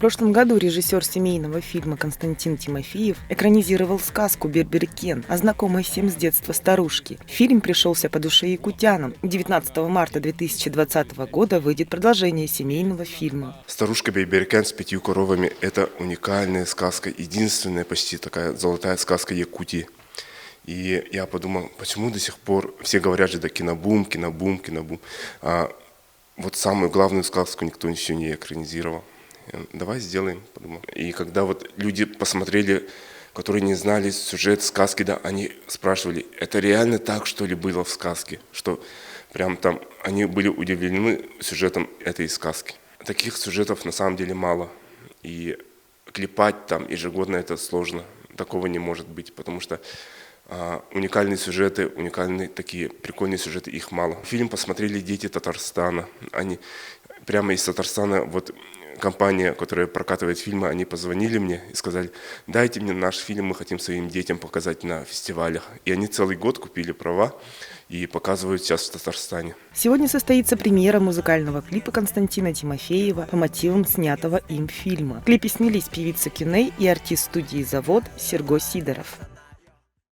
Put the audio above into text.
прошлом году режиссер семейного фильма Константин Тимофеев экранизировал сказку «Берберкен» о знакомой всем с детства старушке. Фильм пришелся по душе якутянам. 19 марта 2020 года выйдет продолжение семейного фильма. «Старушка Берберкен с 5 коровами» – это уникальная сказка, единственная почти такая золотая сказка Якутии. И я подумал, почему до сих пор все говорят же, да, кинобум, кинобум, кинобум. А вот самую главную сказку никто еще не экранизировал. Давай сделаем, подумал. И когда вот люди посмотрели, которые не знали сюжет сказки, да, они спрашивали, это реально так, что ли, было в сказке? Что прям там они были удивлены сюжетом этой сказки. Таких сюжетов на самом деле мало. И клепать там ежегодно это сложно. Такого не может быть, потому что уникальные сюжеты, уникальные такие прикольные сюжеты, их мало. Фильм посмотрели дети Татарстана. Они прямо из Татарстана, вот компания, которая прокатывает фильмы, они позвонили мне и сказали, дайте мне наш фильм, мы хотим своим детям показать на фестивалях. И они целый год купили права и показывают сейчас в Татарстане. Сегодня состоится премьера музыкального клипа Константина Тимофеева по мотивам снятого им фильма. В клипе снялись певица Кюней и артист студии «Завод» Серго Сидоров.